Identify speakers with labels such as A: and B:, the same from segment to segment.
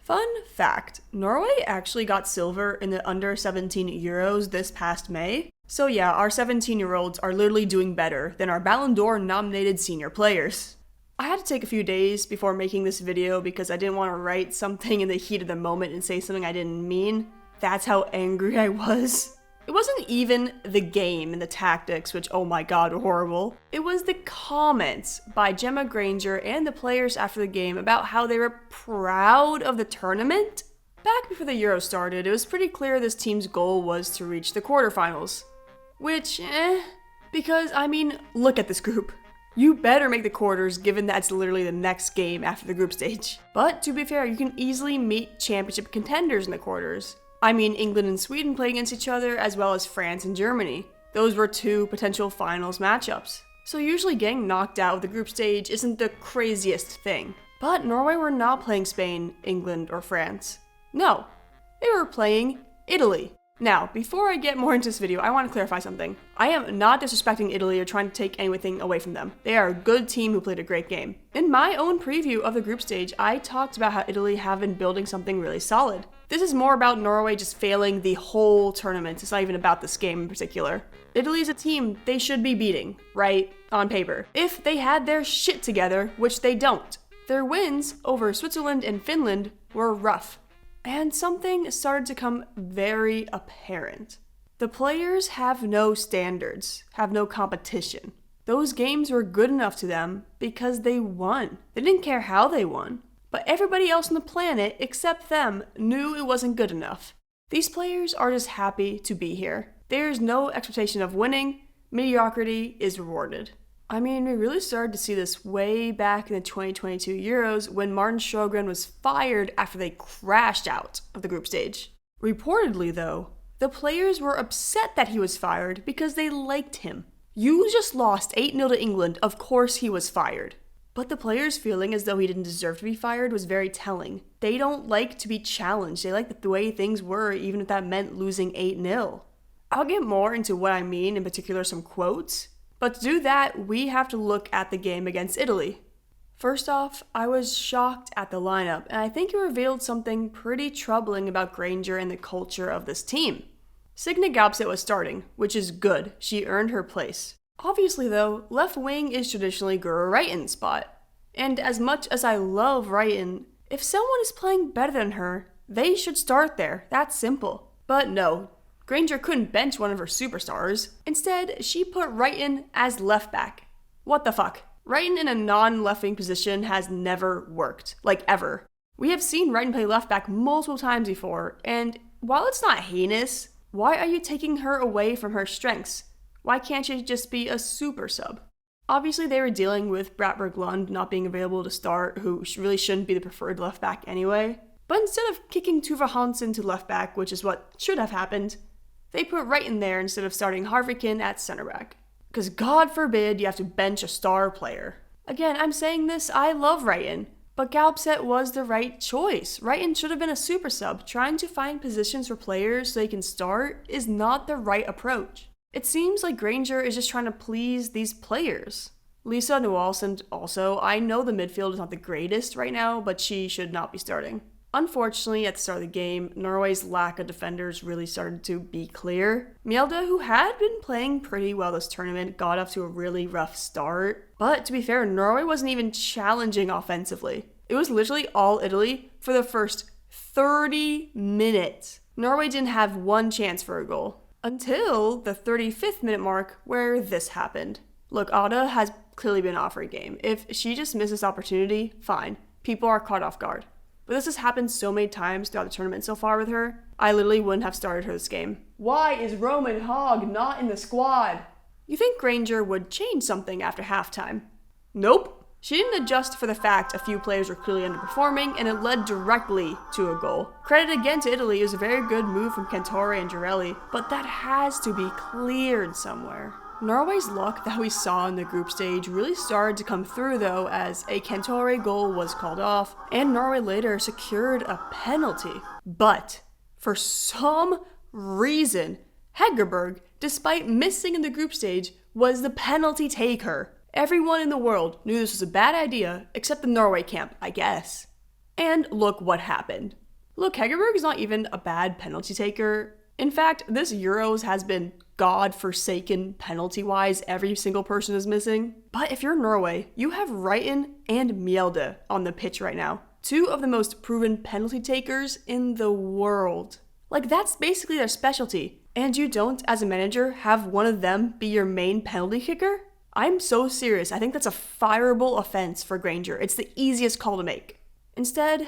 A: Fun fact, Norway actually got silver in the under-17 Euros this past May. So yeah, our 17-year-olds are literally doing better than our Ballon d'Or nominated senior players. I had to take a few days before making this video because I didn't want to write something in the heat of the moment and say something I didn't mean. That's how angry I was. It wasn't even the game and the tactics, which oh my god were horrible. It was the comments by Gemma Grainger and the players after the game about how they were proud of the tournament. Back before the Euro started, it was pretty clear this team's goal was to reach the quarterfinals. Which, because I mean, look at this group. You better make the quarters given that's literally the next game after the group stage. But to be fair, you can easily meet championship contenders in the quarters. I mean, England and Sweden played against each other, as well as France and Germany. Those were two potential finals matchups. So usually getting knocked out of the group stage isn't the craziest thing. But Norway were not playing Spain, England, or France. No, they were playing Italy. Now, before I get more into this video, I want to clarify something. I am not disrespecting Italy or trying to take anything away from them. They are a good team who played a great game. In my own preview of the group stage, I talked about how Italy have been building something really solid. This is more about Norway just failing the whole tournament. It's not even about this game in particular. Italy is a team they should be beating, right? On paper. If they had their shit together, which they don't. Their wins over Switzerland and Finland were rough. And something started to come very apparent. The players have no standards, have no competition. Those games were good enough to them because they won. They didn't care how they won. But everybody else on the planet, except them, knew it wasn't good enough. These players are just happy to be here. There's no expectation of winning. Mediocrity is rewarded. I mean, we really started to see this way back in the 2022 Euros when Martin Sjogren was fired after they crashed out of the group stage. Reportedly, though, the players were upset that he was fired because they liked him. You just lost 8-0 to England, of course he was fired. But the players feeling as though he didn't deserve to be fired was very telling. They don't like to be challenged. They like the way things were, even if that meant losing 8-0. I'll get more into what I mean, in particular some quotes. But to do that, we have to look at the game against Italy. First off, I was shocked at the lineup, and I think it revealed something pretty troubling about Grainger and the culture of this team. Signe Gaupset was starting, which is good. She earned her place. Obviously though, left wing is traditionally Guro Reiten's spot. And as much as I love Reiten, if someone is playing better than her, they should start there. That's simple. But no. Grainger couldn't bench one of her superstars. Instead, she put Reiten as left back. What the fuck? Reiten in a non-left wing position has never worked. Like, ever. We have seen Reiten play left back multiple times before, and while it's not heinous, why are you taking her away from her strengths? Why can't she just be a super sub? Obviously, they were dealing with Bratberg Lund not being available to start, who really shouldn't be the preferred left back anyway. But instead of kicking Tuva Hansen to left back, which is what should have happened, they put Reiten there instead of starting Harvikin at center back. Because God forbid you have to bench a star player. Again, I'm saying this, I love Reiten, but Gaupset was the right choice. Reiten should have been a super sub. Trying to find positions for players so they can start is not the right approach. It seems like Grainger is just trying to please these players. Lisa Noalsson also, I know the midfield is not the greatest right now, but she should not be starting. Unfortunately, at the start of the game, Norway's lack of defenders really started to be clear. Mjelde, who had been playing pretty well this tournament, got off to a really rough start. But to be fair, Norway wasn't even challenging offensively. It was literally all Italy for the first 30 minutes. Norway didn't have one chance for a goal. Until the 35th minute mark where this happened. Look, Ada has clearly been off her game. If she just misses this opportunity, fine. People are caught off guard. But this has happened so many times throughout the tournament so far with her, I literally wouldn't have started her this game. Why is Roman Hogg not in the squad? You think Grainger would change something after halftime? Nope. She didn't adjust for the fact a few players were clearly underperforming, and it led directly to a goal. Credit again to Italy, it was a very good move from Cantore and Girelli, but that has to be cleared somewhere. Norway's luck that we saw in the group stage really started to come through though, as a Cantore goal was called off, and Norway later secured a penalty. But, for some reason, Hegerberg, despite missing in the group stage, was the penalty taker. Everyone in the world knew this was a bad idea, except the Norway camp, I guess. And look what happened. Look, Hegerberg is not even a bad penalty taker. In fact, this Euros has been god-forsaken penalty-wise. Every single person is missing. But if you're Norway, you have Reiten and Mjelde on the pitch right now. Two of the most proven penalty takers in the world. Like, that's basically their specialty. And you don't, as a manager, have one of them be your main penalty kicker? I'm so serious. I think that's a fireable offense for Grainger. It's the easiest call to make. Instead,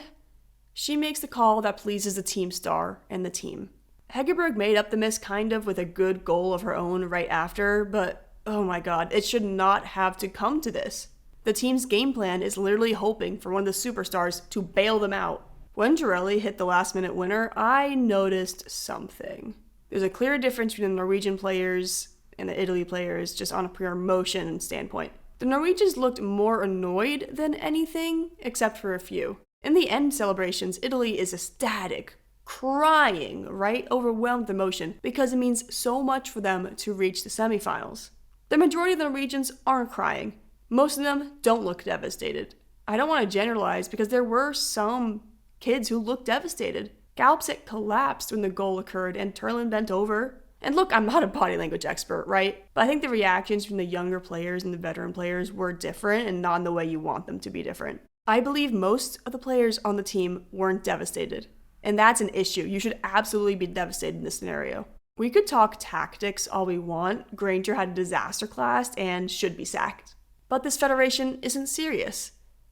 A: she makes the call that pleases the team star and the team. Hegerberg made up the miss kind of with a good goal of her own right after, but oh my god, it should not have to come to this. The team's game plan is literally hoping for one of the superstars to bail them out. When Jarelli hit the last-minute winner, I noticed something. There's a clear difference between the Norwegian players and the Italy players just on a pure motion standpoint. The Norwegians looked more annoyed than anything, except for a few. In the end celebrations, Italy is ecstatic, crying, right? Overwhelmed with emotion, because it means so much for them to reach the semifinals. The majority of the Norwegians aren't crying. Most of them don't look devastated. I don't want to generalize because there were some kids who looked devastated. Galpsik collapsed when the goal occurred and Turlin bent over. And look, I'm not a body language expert, right? But I think the reactions from the younger players and the veteran players were different and not in the way you want them to be different. I believe most of the players on the team weren't devastated. And that's an issue. You should absolutely be devastated in this scenario. We could talk tactics all we want. Grainger had a disaster class and should be sacked. But this federation isn't serious.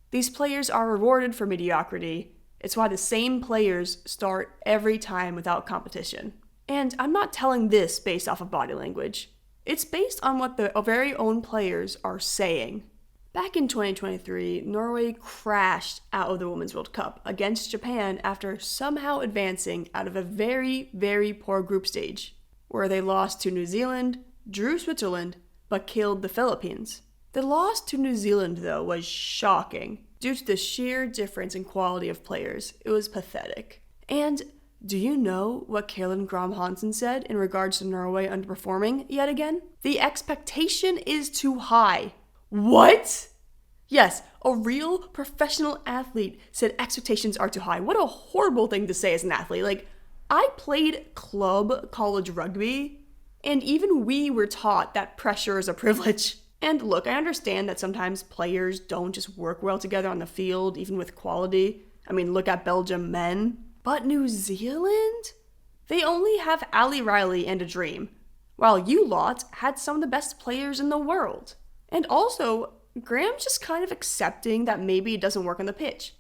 A: These players are rewarded for mediocrity. It's why the same players start every time without competition. And I'm not telling this based off of body language. It's based on what the very own players are saying. Back in 2023, Norway crashed out of the Women's World Cup against Japan after somehow advancing out of a very, very poor group stage, where they lost to New Zealand, drew Switzerland, but killed the Philippines. The loss to New Zealand, though, was shocking due to the sheer difference in quality of players. It was pathetic. And do you know what Caroline Gram Hansen said in regards to Norway underperforming yet again? The expectation is too high. What? Yes, a real professional athlete said expectations are too high. What a horrible thing to say as an athlete. Like, I played club college rugby, and even we were taught that pressure is a privilege. And look, I understand that sometimes players don't just work well together on the field, even with quality. I mean, look at Belgium men. But New Zealand? They only have Ali Riley and a dream, while you lot had some of the best players in the world. And also, Graham's just kind of accepting that maybe it doesn't work on the pitch.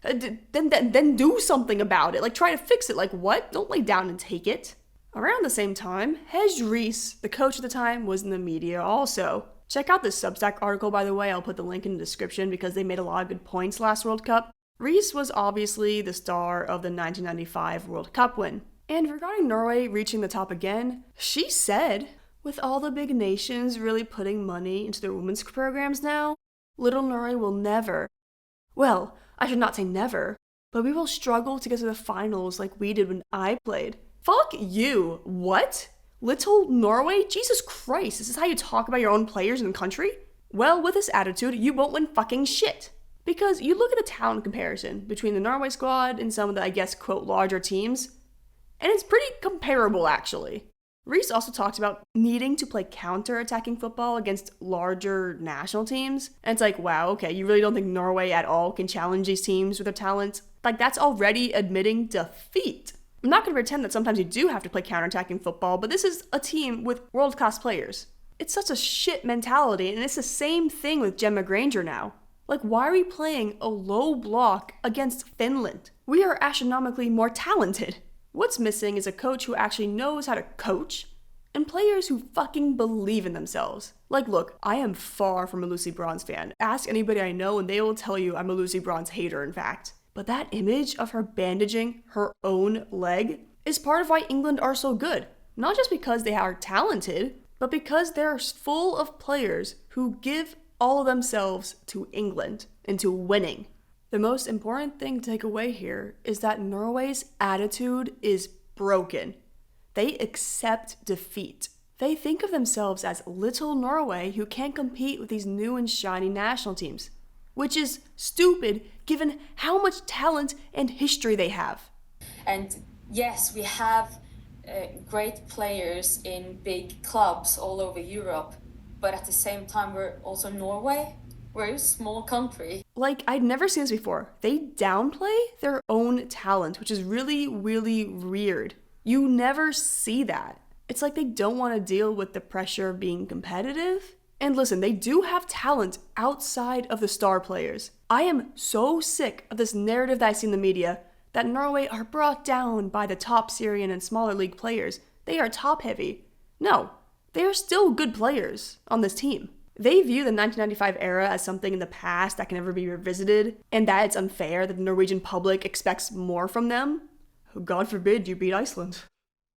A: Then do something about it. Like, try to fix it. Like, what? Don't lay down and take it. Around the same time, Hegerberg, the coach at the time, was in the media also. Check out this Substack article, by the way. I'll put the link in the description because they made a lot of good points last World Cup. Rees was obviously the star of the 1995 World Cup win. And regarding Norway reaching the top again, she said, with all the big nations really putting money into their women's programs now, little Norway will never, well, I should not say never, but we will struggle to get to the finals like we did when I played. Fuck you. What? Little Norway? Jesus Christ, is this how you talk about your own players in the country? Well, with this attitude, you won't win fucking shit. Because you look at the talent comparison between the Norway squad and some of the, I guess, quote, larger teams, and it's pretty comparable, actually. Rees also talked about needing to play counter-attacking football against larger national teams. And it's like, wow, okay, you really don't think Norway at all can challenge these teams with their talent? Like, that's already admitting defeat. I'm not going to pretend that sometimes you do have to play counter-attacking football, but this is a team with world-class players. It's such a shit mentality, and it's the same thing with Gemma Grainger now. Like, why are we playing a low block against Finland? We are astronomically more talented. What's missing is a coach who actually knows how to coach, and players who fucking believe in themselves. Like, look, I am far from a Lucy Bronze fan. Ask anybody I know and they will tell you I'm a Lucy Bronze hater, in fact. But that image of her bandaging her own leg is part of why England are so good. Not just because they are talented, but because they're full of players who give all of themselves to England and to winning. The most important thing to take away here is that Norway's attitude is broken. They accept defeat. They think of themselves as little Norway who can't compete with these new and shiny national teams. which is stupid given how much talent and history they have.
B: And yes, we have great players in big clubs all over Europe, but at the same time, we're also Norway. We're a small country.
A: Like, I'd never seen this before. They downplay their own talent, which is really, really weird. You never see that. It's like they don't want to deal with the pressure of being competitive. And listen, they do have talent outside of the star players. I am so sick of this narrative that I see in the media that Norway are brought down by the top Syrian and smaller league players. They are top heavy. No, they are still good players on this team. They view the 1995 era as something in the past that can never be revisited, and that it's unfair that the Norwegian public expects more from them. God forbid you beat Iceland.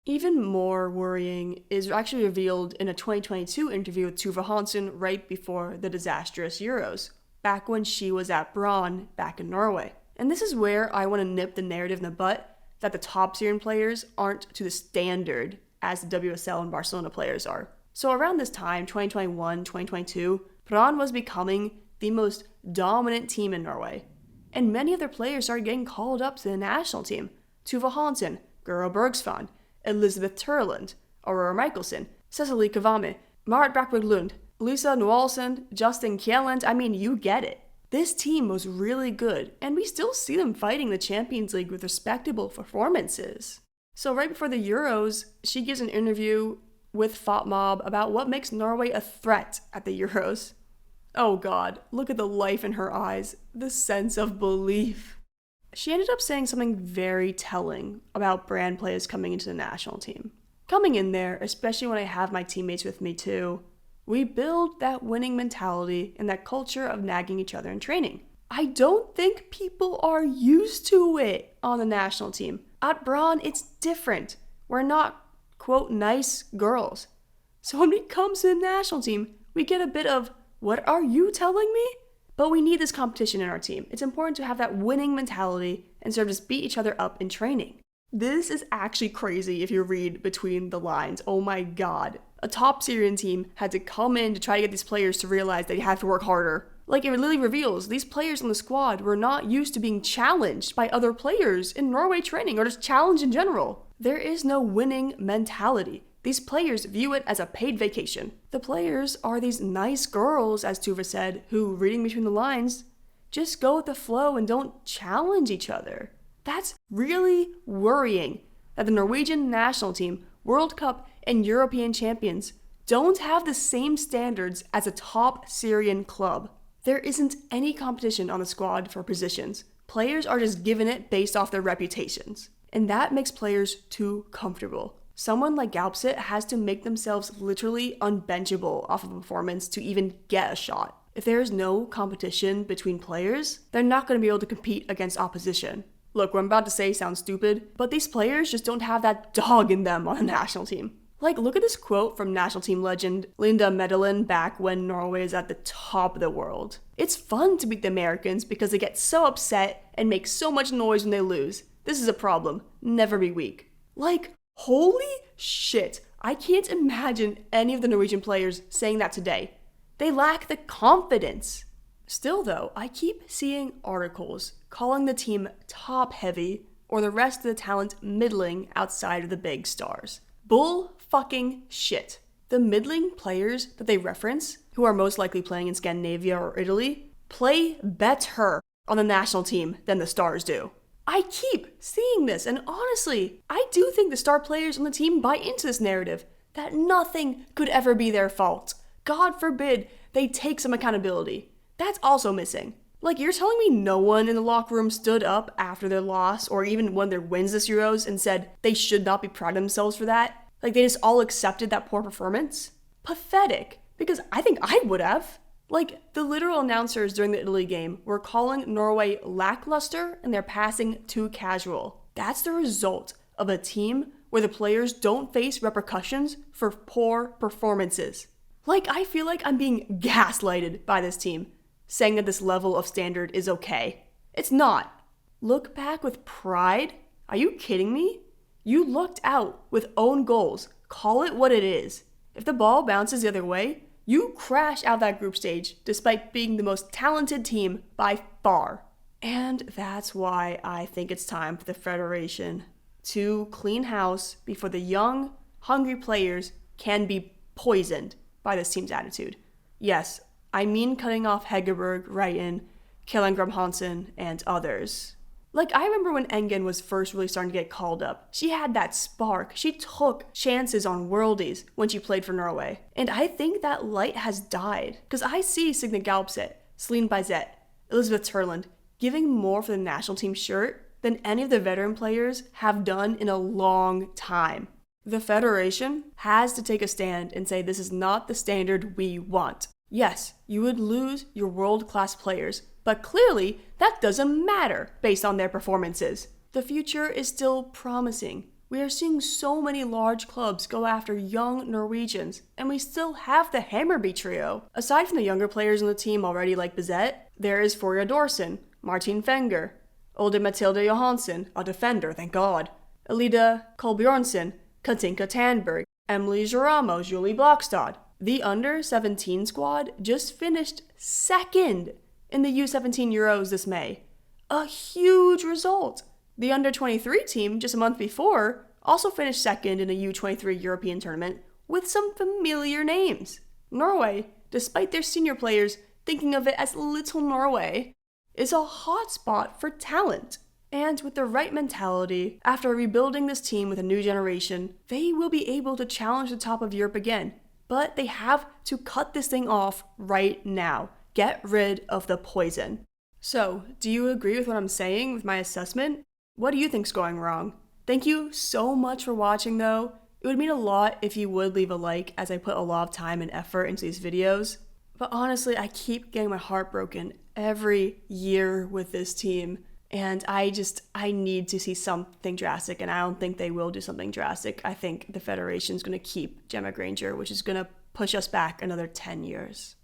A: Even more worrying is actually revealed in a 2022 interview with Tuva Hansen right before the disastrous Euros, back when she was at Brann back in Norway. And this is where I want to nip the narrative in the butt that the top Syrian players aren't to the standard as the WSL and Barcelona players are. So around this time, 2021, 2022, Brann was becoming the most dominant team in Norway. And many of their players started getting called up to the national team. Tuva Hansen, Guro Bergsvand, Elizabeth Turland, Aurora Michelsen, Cecilie Kavame, Marit Brackberg Lund, Lisa Noalsson, Justin Kjelland. I mean, you get it. This team was really good, and we still see them fighting the Champions League with respectable performances. So right before the Euros, she gives an interview with FotMob about what makes Norway a threat at the Euros. Oh God, look at the life in her eyes, the sense of belief. She ended up saying something very telling about brand players coming into the national team. Coming in there, especially when I have my teammates with me too, we build that winning mentality and that culture of nagging each other in training. I don't think people are used to it on the national team. At Brann, it's different. We're not, quote, nice girls. So when it comes to the national team, we get a bit of, what are you telling me? But we need this competition in our team. It's important to have that winning mentality and sort of just beat each other up in training. This is actually crazy if you read between the lines. Oh my God. A top Syrian team had to come in to try to get these players to realize they have to work harder. Like, it literally reveals these players on the squad were not used to being challenged by other players in Norway training or just challenged in general. There is no winning mentality. These players view it as a paid vacation. The players are these nice girls, as Tuva said, who, reading between the lines, just go with the flow and don't challenge each other. That's really worrying that the Norwegian national team, World Cup, and European champions don't have the same standards as a top Syrian club. There isn't any competition on the squad for positions. Players are just given it based off their reputations. And that makes players too comfortable. Someone like Galpset has to make themselves literally unbenchable off of a performance to even get a shot. If there is no competition between players, they're not going to be able to compete against opposition. Look, what I'm about to say sounds stupid, but these players just don't have that dog in them on the national team. Like, look at this quote from national team legend Linda Medellin back when Norway is at the top of the world. It's fun to beat the Americans because they get so upset and make so much noise when they lose. This is a problem. Never be weak. Like, holy shit. I can't imagine any of the Norwegian players saying that today. They lack the confidence. Still though, I keep seeing articles calling the team top heavy or the rest of the talent middling outside of the big stars. Bull fucking shit. The middling players that they reference, who are most likely playing in Scandinavia or Italy, play better on the national team than the stars do. I keep seeing this, and honestly, I do think the star players on the team buy into this narrative that nothing could ever be their fault. God forbid they take some accountability. That's also missing. Like, you're telling me no one in the locker room stood up after their loss or even when their wins this Euros and said they should not be proud of themselves for that? Like, they just all accepted that poor performance? Pathetic. Because I think I would have. Like, the literal announcers during the Italy game were calling Norway lackluster and their passing too casual. That's the result of a team where the players don't face repercussions for poor performances. Like, I feel like I'm being gaslighted by this team, saying that this level of standard is okay. It's not. Look back with pride? Are you kidding me? You looked out with own goals. Call it what it is. If the ball bounces the other way, You crash out that group stage despite being the most talented team by far. And that's why I think it's time for the Federation to clean house before the young, hungry players can be poisoned by this team's attitude. Yes, I mean cutting off Hegerberg, Reiten, Hansen, and others. Like, I remember when Engen was first really starting to get called up. She had that spark. She took chances on worldies when she played for Norway. And I think that light has died. Because I see Signe Galpset, Celine Bizet, Elizabeth Turland giving more for the national team shirt than any of the veteran players have done in a long time. The Federation has to take a stand and say this is not the standard we want. Yes, you would lose your world-class players, but clearly that doesn't matter based on their performances. The future is still promising. We are seeing so many large clubs go after young Norwegians, and we still have the Hammarby trio. Aside from the younger players on the team already like Bizet, there is Foria Dorsen, Martin Fenger, Olde Mathilde Johansson, a defender, thank God, Elida Kolbjornsen, Katinka Tandberg, Emily Jaramo, Julie Blokstad. The under-17 squad just finished second in the U17 Euros this May. A huge result. The under-23 team just a month before also finished second in a U23 European tournament with some familiar names. Norway, despite their senior players thinking of it as Little Norway, is a hotspot for talent. And with the right mentality, after rebuilding this team with a new generation, they will be able to challenge the top of Europe again. But they have to cut this thing off right now. Get rid of the poison. So, do you agree with what I'm saying with my assessment? What do you think's going wrong? Thank you so much for watching though. It would mean a lot if you would leave a like, as I put a lot of time and effort into these videos. But honestly, I keep getting my heart broken every year with this team. And I need to see something drastic, and I don't think they will do something drastic. I think the Federation's going to keep Gemma Grainger, which is going to push us back another 10 years.